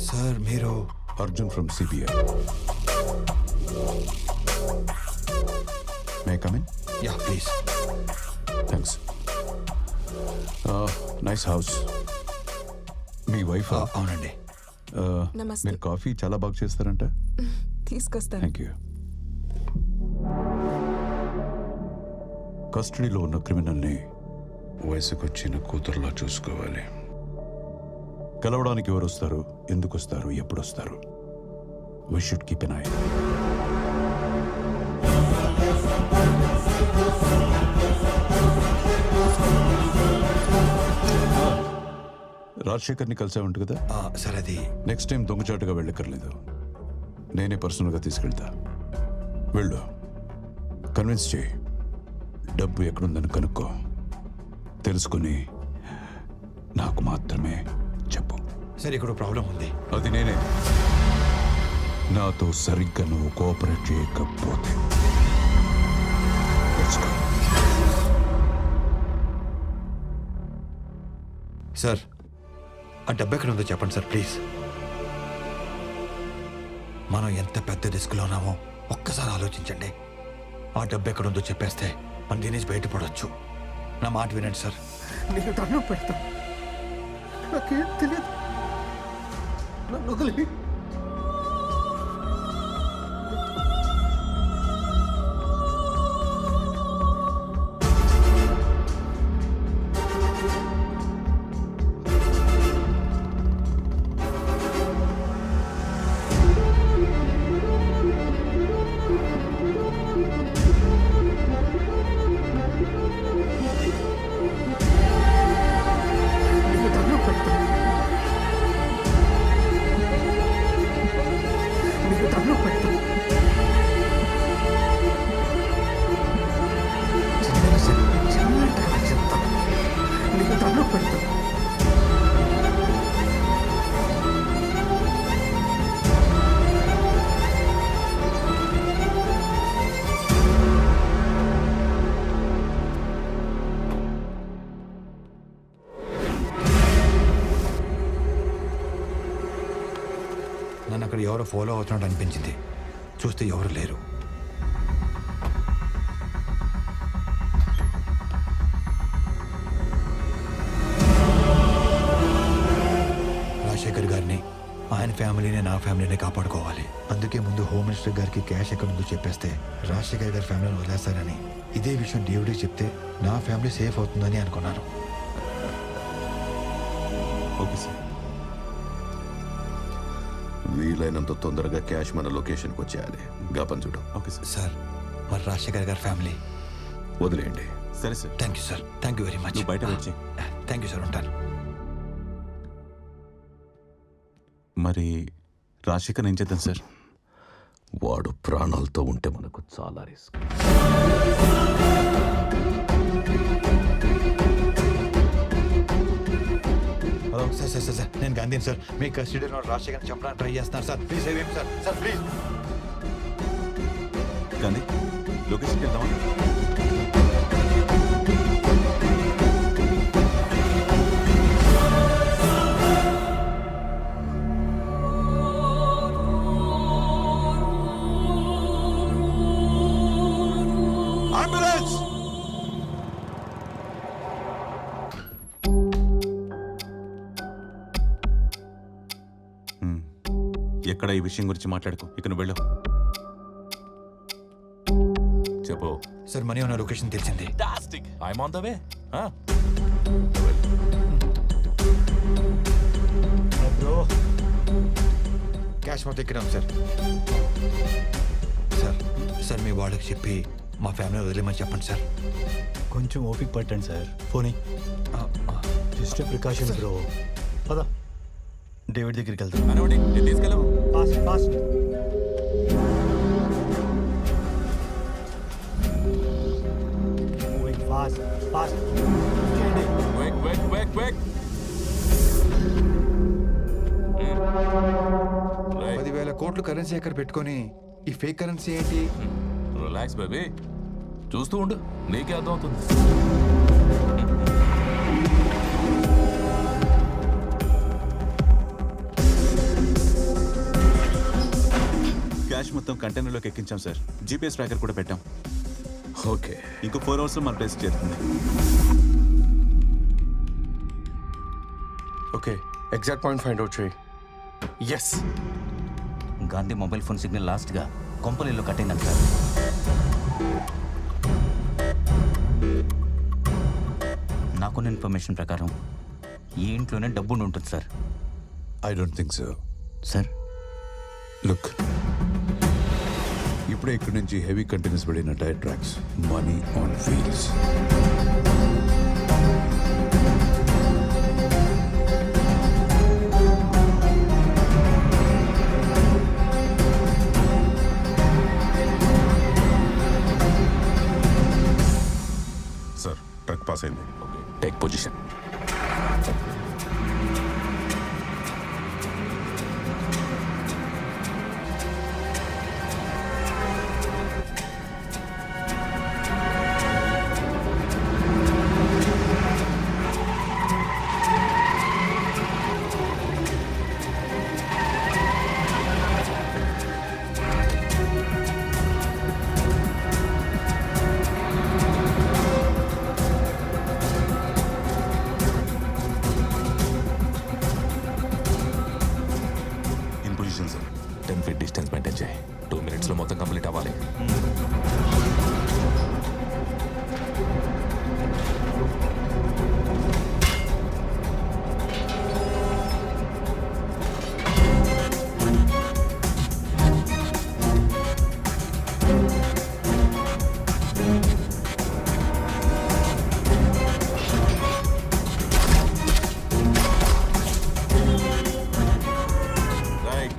Sir మీరు Arjun from CBI. May come in? Yeah please. Thanks. Nice house. Me wife? అవునండి. నమస్తే. మీరు coffee చాలా బాగా చేస్తారంట. తీసుకొస్తాను. Thank you. కస్టడీలో ఉన్న క్రిమినల్ని వయసుకొచ్చిన కూతురులా చూసుకోవాలి. కలవడానికి ఎవరు వస్తారు, ఎందుకు వస్తారు, ఎప్పుడు వస్తారు? We should keep an eye. రాజశేఖర్ని కలిసే ఉంటుంది కదా? సార్ అది నెక్స్ట్ టైం దొంగచాటుగా వెళ్ళక్కర్లేదు, నేనే పర్సనల్గా తీసుకెళ్తా. వెళ్ళు, కన్విన్స్ చేయి, డబ్బు ఎక్కడుందని కనుక్కో, తెలుసుకుని నాకు మాత్రమే చెప్పు. సార్ ఇక్కడ ప్రాబ్లం ఉంది. అది నేనే. నాతో సరిగ్గా నువ్వు కోఆపరేట్ చేయకపోతే Let's go. సార్ ఆ డబ్బు ఎక్కడ ఉందో చెప్పండి సార్ ప్లీజ్. మనం ఎంత పెద్ద రిస్క్లో ఉన్నామో ఒక్కసారి ఆలోచించండి. ఆ డబ్బు ఎక్కడ ఉందో చెప్పేస్తే మన దీని నుంచి బయటపడవచ్చు. నా మాట వినండి సార్. నీకు దండం పెడతా, నాకేం తెలియదు, నన్ను వదిలి. నీకు దండం పెడతా, నీకు దండం పెడతా. చిన్నగా చెప్తా, నీకు దండం పెడతా. నన్ను అక్కడ ఎవరో ఫాలో అవుతున్నట్టు అనిపించింది. చూస్తే ఎవరు లేరు. రాజశేఖర్ గారిని, ఆయన ఫ్యామిలీని, నా ఫ్యామిలీని కాపాడుకోవాలి. అందుకే ముందు హోమ్ మినిస్టర్ గారికి క్యాష్ ఎక్కడ ఉందో చెప్పేస్తే రాజశేఖర్ గారి ఫ్యామిలీని వదిలేస్తారని, ఇదే విషయం డేవిడ్కి చెప్తే నా ఫ్యామిలీ సేఫ్ అవుతుందని అనుకున్నాను. Okay sir. వీలైనంత తొందరగా క్యాష్ మన లొకేషన్కి వచ్చేయాలి. గాపన్ చూడు. Okay sir. సార్ మరి రాజశేఖర్ గారి ఫ్యామిలీ వదిలేయండి. సరే sir. Thank you sir. Thank you very much. నువ్వు బయట వచ్చి. Thank you sir. ఉంటాను. మరి రాజశేఖర్ ఏం చేద్దాం సార్? వాడు ప్రాణాలతో ఉంటే మనకు చాలా risk. Hello sir. Sir sir sir నేను గాంధీని సార్. మీ కస్టడీలో రాజశేఖర్ చంపడానికి ట్రై చేస్తున్నాను sir. Please save him sir. Sir please. Gandhi, లొకేషన్కి వెళ్దామా? అంబులెన్స్! ఎక్కడ ఈ విషయం గురించి మాట్లాడుకో, ఇక నువ్వు వెళ్ళు. చెప్పు. సార్ మనీ ఉన్న లొకేషన్ తెలిసింది. I'm on the way. Bro cash మొత్తం ఎక్కినాం సార్. సార్ సార్ మీ వాళ్ళకి చెప్పి మా ఫ్యామిలీ వదిలేమని చెప్పండి సార్. కొంచెం ఓపిక పట్టండి సార్. ఫోనీ జస్ట్ ప్రికాషన్ బ్రో. పద, డేవిడ్ దగ్గరికి వెళ్తాం. మనోడి నేను తీసుకెళ్ళవు. Fast fast. Moving fast fast. Quick. 10,000 కోట్లు కరెన్సీ ఎక్కడ పెట్టుకొని ఈ ఫేక్ కరెన్సీ ఏంటి? రిలాక్స్ బేబీ, చూస్తూ ఉండు, నీకే అర్థం అవుతుంది. మొత్తం కంటైనర్లోకి ఎక్కించాం సార్. జీపీఎస్ ట్రాకర్ కూడా పెట్టాం. ఓకే, ఇంకో 4 అవర్స్లో మన ప్లేస్ చేరుతుంది. Okay, exact point find out చేయి. Yes, Gandhi mobile phone signal లాస్ట్గా కొంపలిల్లో కట్ అయిందంట సార్. నాకున్న ఇన్ఫర్మేషన్ ప్రకారం ఈ ఇంట్లోనే డబ్బు ఉండి ఉంటుంది sir. I don't think so. Sir look, ఇప్పుడే ఇక్కడి నుంచి హెవీ కంటైనర్స్ పడిన tyre tracks, money on wheels. Sir, truck pass అయింది. Take position. In position sir. 10 feet distance maintain చేయి. 2 minutes లో మొత్తం కంప్లీట్ అవ్వాలి.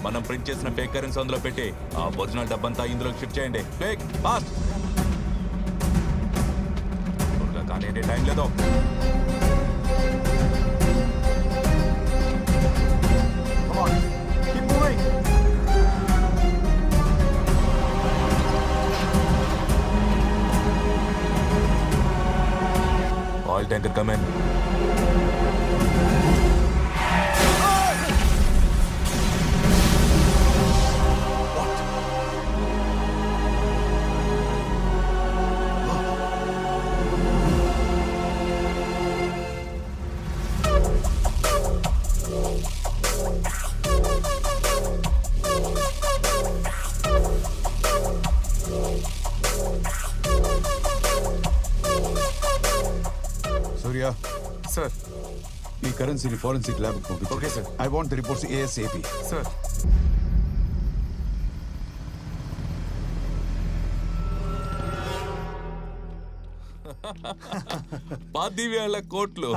మనం ప్రింట్ చేసిన ఫేక్ కరెన్సీ అందులో పెట్టి ఆ ఒరిజినల్ డబ్బంతా ఇందులోకి షిఫ్ట్ చేయండి. Fake fast. కానీ టైం లేదు. Oil tanker come on. Surya sir. ఈ కరెన్సీని ఫోరెన్సిక్ ల్యాబ్ పంపించు. Okay sir. I want the reports ASAP. Sir, $10,000 కోట్లు.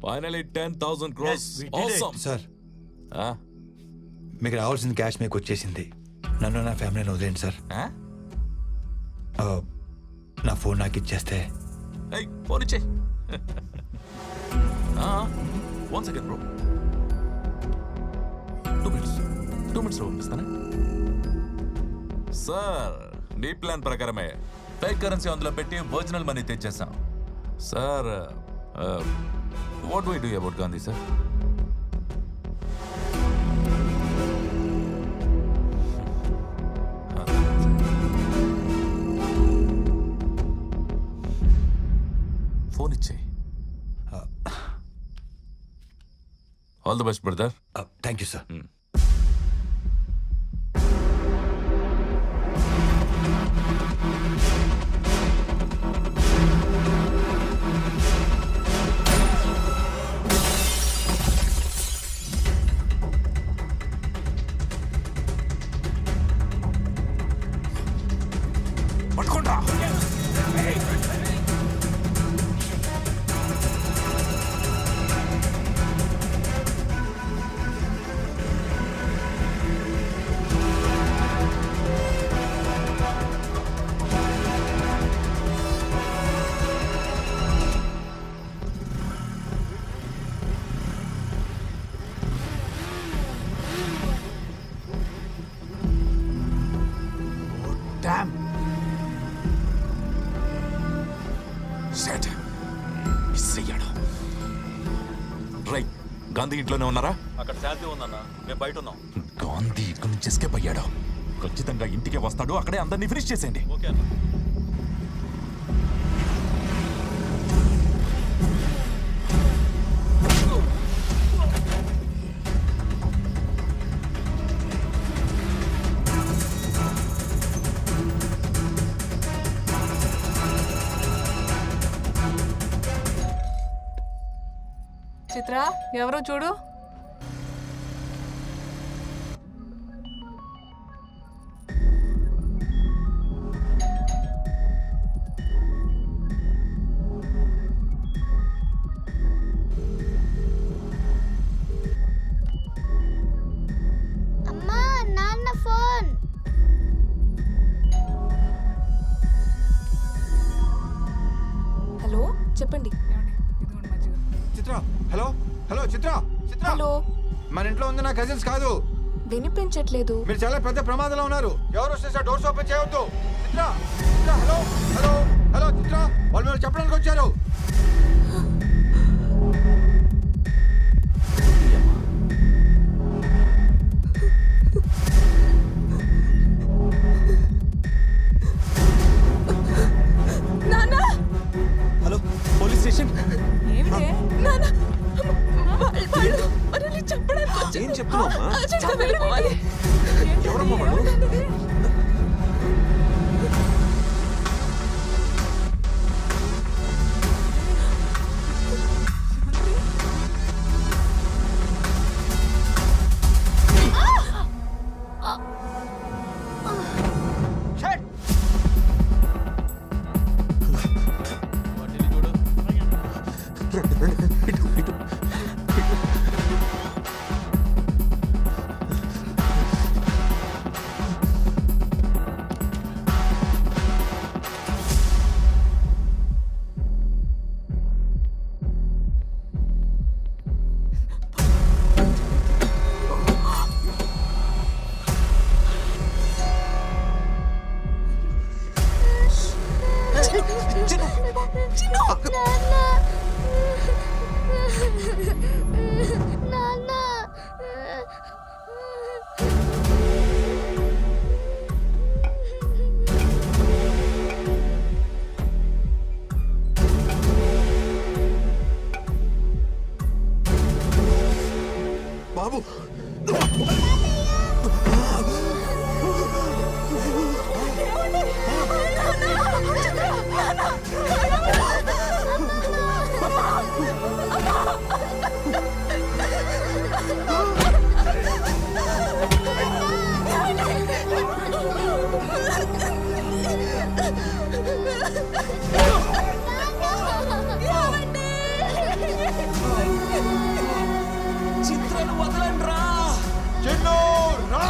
Finally 10,000 crores. Awesome. సార్, ఆ? మీకు రావాల్సిన క్యాష్ మీకు వచ్చేసింది. నన్ను నా ఫ్యామిలీని వదిలేండి సార్. ఆ? ఆ, నా ఫోన్ నాకు ఇచ్చేస్తే. ఏయ్, ఫోన్ ఇచ్చేయ్. 1 second బ్రో. 2 minutes. 2 minutes లో పంపిస్తానా? సార్, నీ ప్లాన్ ప్రకారమే ఫేక్ కరెన్సీ అందులో పెట్టి ఒరిజినల్ మనీ తెచ్చేసాం. Sir, what do I do about Gandhi sir? Phone ఇచ్చేయి. All the best brother. Thank you sir. పట్టుకోండా. Shit. మిస్ అయ్యాడు. రైట్, గాంధీ ఇంట్లోనే ఉన్నారా? అక్కడ శాంతి ఉందన్న, మేము బయట ఉన్నాం. గాంధీ ఇక్కడి నుంచి ఎస్కేప్ అయ్యాడు. ఖచ్చితంగా ఇంటికే వస్తాడు, అక్కడే అందరినీ ఫినిష్ చేసేయండి. ఓకే అన్న. చిత్ర ఎవరో చూడు. అమ్మా నాన్న ఫోన్. హలో చెప్పండి. చిత్ర హలో హలో చిత్ర చిత్ర హలో మన ఇంట్లో ఉంది నా కజిన్స్ కాదు. వినిపించట్లేదు. మీరు చాలా పెద్ద ప్రమాదంలో ఉన్నారు. ఎవరు వస్తే డోర్స్ ఓపెన్ చేయవద్దు. చిత్ర చిత్ర హలో హలో హలో చిత్ర వాళ్ళు మీరు చెప్పడానికి వచ్చారు. నాన్న హలో పోలీస్ స్టేషన్. ఏమిటే నాన్న వాళ్ళు మనల్ని చంపడానికి వచ్చారు. ఏం చెప్తున్నావమ్మా? అర్జెంట్గా వెళ్ళిపోవాలి. ఎవరమ్మా వాళ్ళు? బాబు చిత్రాలు వదలండి రా. చిన్ను రా.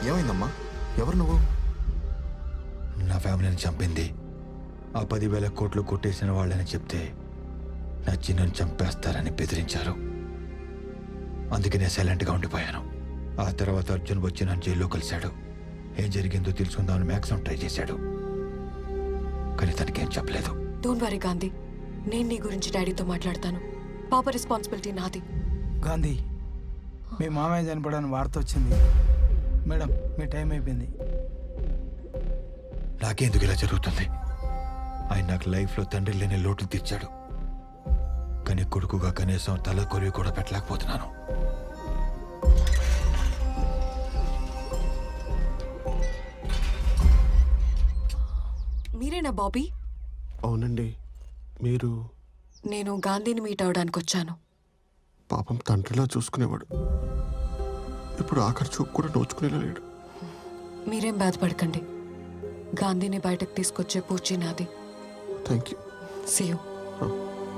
ఏమైందమ్మా? ఎవరు నువ్వు? నా ఫ్యామిలీని చంపింది ఆ 10,000 కోట్లు కొట్టేసిన వాళ్ళని చెప్తే నా చిన్నను చంపేస్తారని బెదిరించారు. అందుకే నేను సైలెంట్గా ఉండిపోయాను. ఆ తర్వాత అర్జున్ వచ్చి నన్ను జైల్లో కలిశాడు. ఏం జరిగిందో తెలుసుకుందామని మ్యాక్సిమం ట్రై చేశాడు, కానీ తనకేం చెప్పలేదు. డోంట్ వరీ గాంధీ, నేను నీ గురించి డాడీతో మాట్లాడతాను. పాప రెస్పాన్సిబిలిటీ నాది. గాంధీ, మీ మామయ్య చనిపోవడానికి వార్త వచ్చింది మేడం. మీ టైం అయిపోయింది. నాకెందుకు ఇలా జరుగుతుంది? ఆయన నాకు లైఫ్లో తండ్రి లేని లోటు తీర్చాడు, కానీ కొడుకుగా కనీసం తల కొరివి కూడా పెట్టలేకపోతున్నాను. మీరేనా బాబీ? అవునండి. మీరు? నేను గాంధీని మీట్ అవడానికి వచ్చాను. పాపం తండ్రిలా చూసుకునేవాడు. ఇప్పుడు ఆఖరి చూపు కూడా నోచుకునేలా లేడు. మీరేం బాధపడకండి. గాంధీని బయటకు తీసుకొచ్చే పూచి నాది. Thank you. See you.